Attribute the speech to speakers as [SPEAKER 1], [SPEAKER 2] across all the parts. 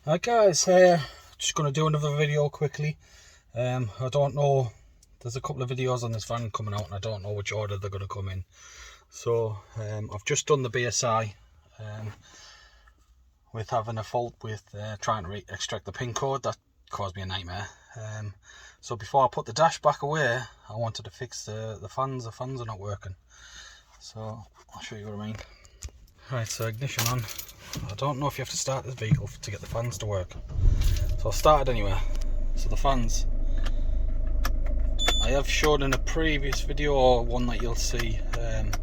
[SPEAKER 1] Hi guys, just going to do another video quickly. I don't know, there's a couple of videos on this van coming out and I don't know which order they're going to come in. So I've just done the BSI with having a fault with trying to extract the pin code. That caused me a nightmare. So before I put the dash back away, I wanted to fix the fans. The fans are not working. So I'll show you what I mean. Right, so ignition on. I don't know if you have to start this vehicle to get the fans to work. So I'll start it anyway. So the fans, I have showed in a previous video, or one that you'll see, that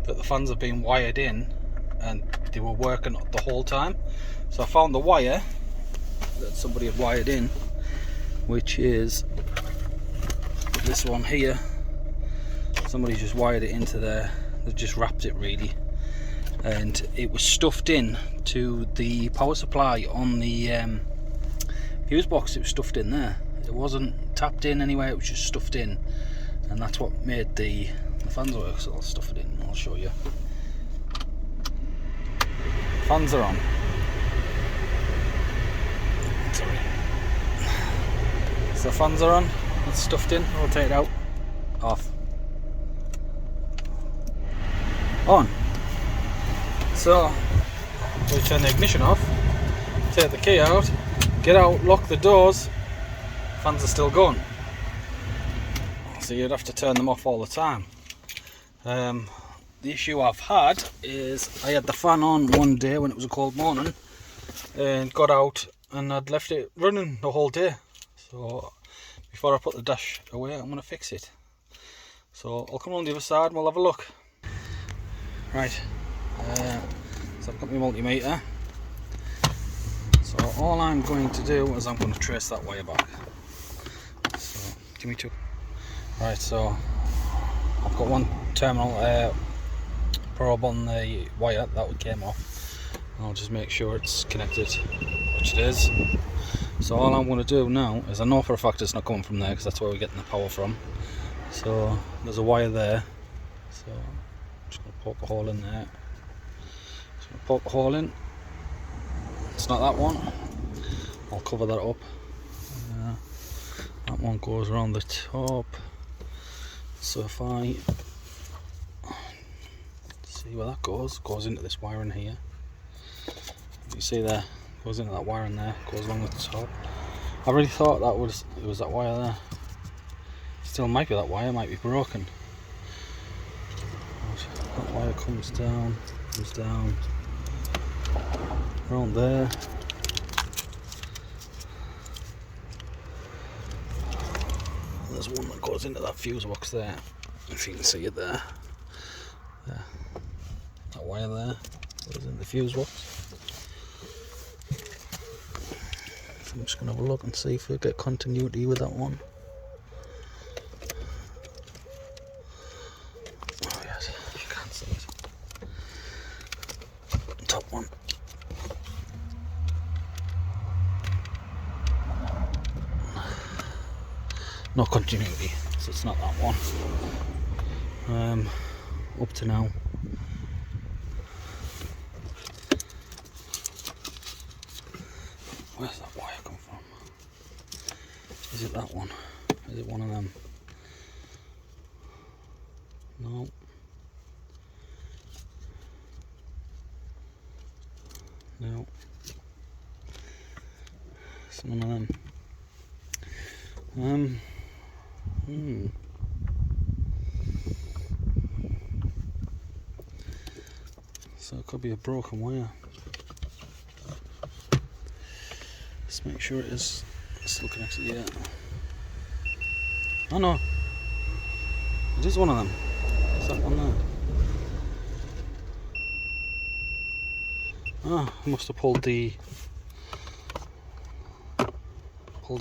[SPEAKER 1] the fans have been wired in and they were working the whole time. So I found the wire that somebody had wired in, which is this one here. Somebody just wired it into there. They've just wrapped it really, and it was stuffed in to the power supply on the fuse box. It was stuffed in there. It wasn't tapped in anywhere, it was just stuffed in, and that's what made the fans work. So I'll stuff it in and I'll show you. Fans are on. Sorry. So the fans are on, it's stuffed in. I'll take it out. Off. On. So we turn the ignition off, take the key out, get out, lock the doors, fans are still going. So you'd have to turn them off all the time. The issue I've had is I had the fan on one day when it was a cold morning and got out and I'd left it running the whole day. So before I put the dash away, I'm going to fix it. So I'll come on the other side and we'll have a look. Right, so I've got my multimeter. So all I'm going to do is I'm going to trace that wire back. So give me two. Right, so I've got one terminal probe on the wire that came off. I'll just make sure it's connected, which it is. So all I'm going to do now is, I know for a fact it's not coming from there because that's where we're getting the power from. So there's a wire there. So I'm just going to poke a hole in there. Just going to poke a hole in. It's not that one. I'll cover that up. That one goes around the top. So if I see where that goes into this wire in here. You see there, goes into that wire in there, goes along the top. I really thought it was that wire there. Still might be that wire, might be broken. That wire comes down around there. There's one that goes into that fuse box there, if you can see it there. That wire there goes in the fuse box. So I'm just going to have a look and see if we get continuity with that one. Oh yes, you can't see it. Top one. No continuity, so it's not that one. Up to now. Where's that wire come from? Is it that one? Is it one of them? No. No. It's none of them. So it could be a broken wire. Let's make sure it's still connected. Yeah. Oh no, it is one of them. Is that one there? Ah, I must have pulled it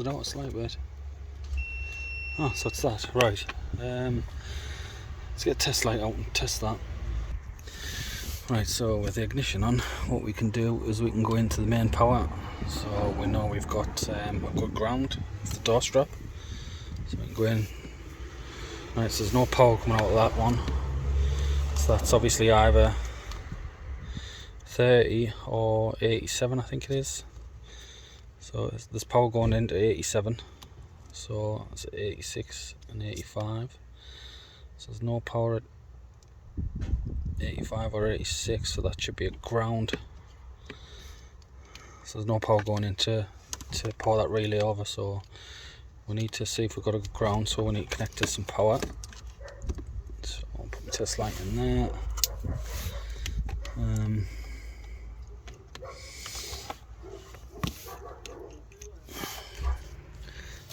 [SPEAKER 1] out a slight bit. Ah, so it's that, right. Let's get a test light out and test that. Right, so with the ignition on, what we can do is we can go into the main power. So we know we've got a good ground with the door strap. So we can go in. Right, so there's no power coming out of that one. So that's obviously either 30 or 87, I think it is. So there's power going into 87, so it's 86 and 85. So there's no power at 85 or 86, so that should be a ground. So there's no power going into to power that relay over, so we need to see if we've got a ground, so we need to connect to some power. So I'll put my test light in there.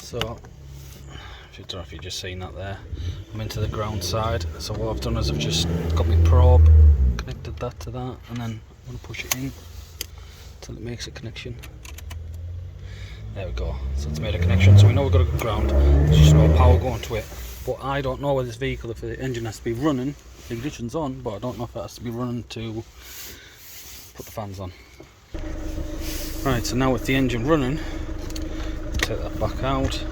[SPEAKER 1] So, I don't know if you've just seen that there, I'm into the ground side. So what I've done is I've just got my probe, connected that to that, and then I'm going to push it in until it makes a connection. There we go, so it's made a connection, so we know we've got a good ground. There's just no power going to it. But I don't know with this vehicle if the engine has to be running, the ignition's on, but I don't know if it has to be running to put the fans on. Right, so now with the engine running, take that back out,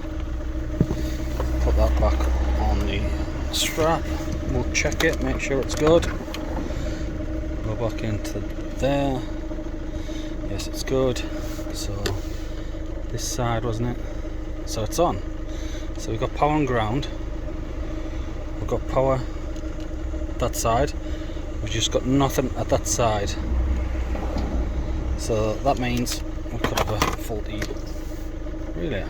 [SPEAKER 1] put that back on the strap, we'll check it, make sure it's good, go back into there, yes it's good. So this side, wasn't it? So it's on. So we've got power on ground, we've got power that side, we've just got nothing at that side. So that means we could have a faulty relay.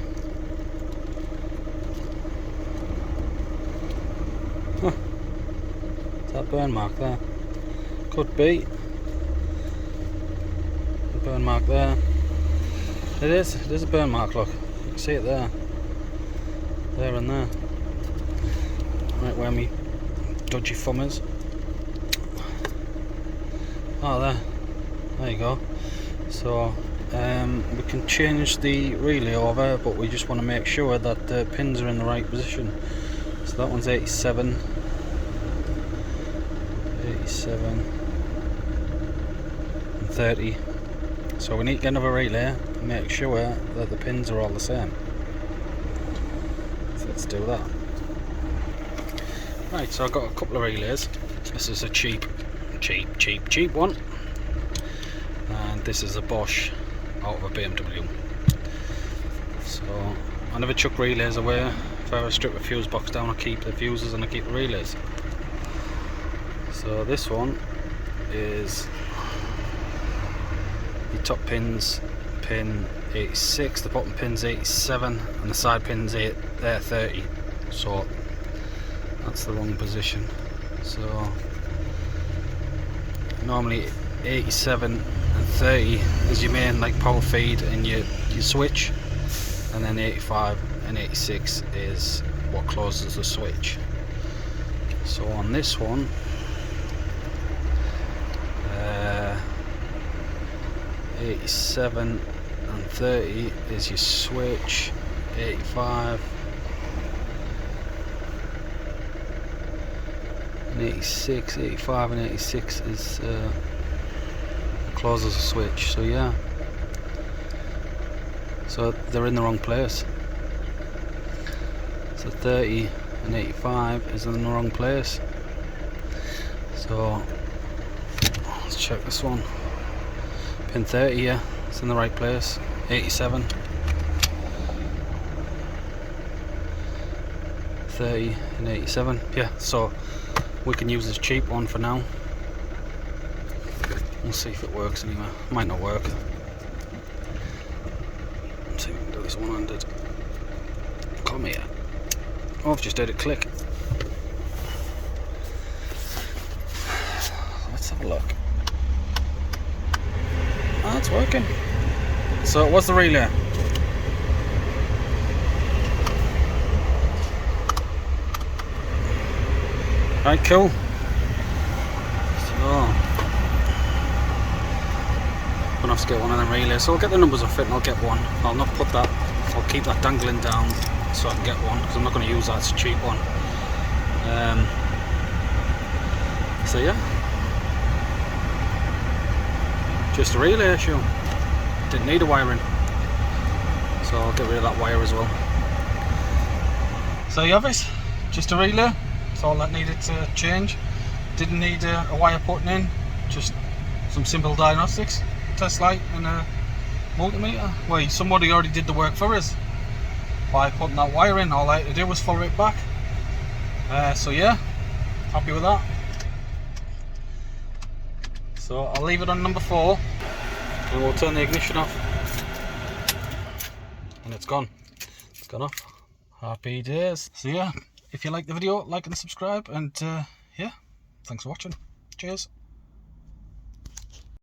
[SPEAKER 1] Huh. Is that burn mark there? Could be. A burn mark there. It is a burn mark, look. You can see it there. There and there. Right where me dodgy thumb is. Oh, there you go. So we can change the relay over, but we just want to make sure that the pins are in the right position. So that one's 87 and 30. So we need to get another relay and make sure that the pins are all the same. So let's do that. Right, so I've got a couple of relays. This is a cheap one, and this is a Bosch out of a BMW. So I never chuck relays away. If I ever strip a fuse box down, I keep the fuses and I keep the relays. So this one is the top pin's pin 86, the bottom pin's 87, and the side pin's 30. So that's the wrong position. So normally 87 and 30 is your main like power feed and your switch, and then 85 and 86 is what closes the switch. So on this one, 87 and 30 is your switch, 85 and 86, 85 and 86 is closes the switch. So yeah, so they're in the wrong place. So 30 and 85 is in the wrong place. So let's check this one. Pin 30, yeah, it's in the right place. 87, 30 and 87, yeah, so we can use this cheap one for now. We'll see if it works anyway. Might not work. Let's see if we can do this one-handed. Come here. Oh, I've just heard it click. Let's have a look. Ah, it's working. So what's the relay? Right, cool. So gonna have to get one of them relays. So I'll get the numbers off it and I'll get one. I'll not put that, I'll keep that dangling down so I can get one, because I'm not going to use that, it's a cheap one. So yeah, just a relay issue. Didn't need a wiring, so I'll get rid of that wire as well. So you have it, just a relay. That's all that needed to change. Didn't need a wire putting in, just some simple diagnostics, test light and a multimeter. Well, somebody already did the work for us by putting that wire in. All I had to do was follow it back. So yeah, happy with that. So I'll leave it on number 4 and we'll turn the ignition off, and it's gone off. Happy days. So yeah, if you like the video, like and subscribe, and yeah, thanks for watching. Cheers.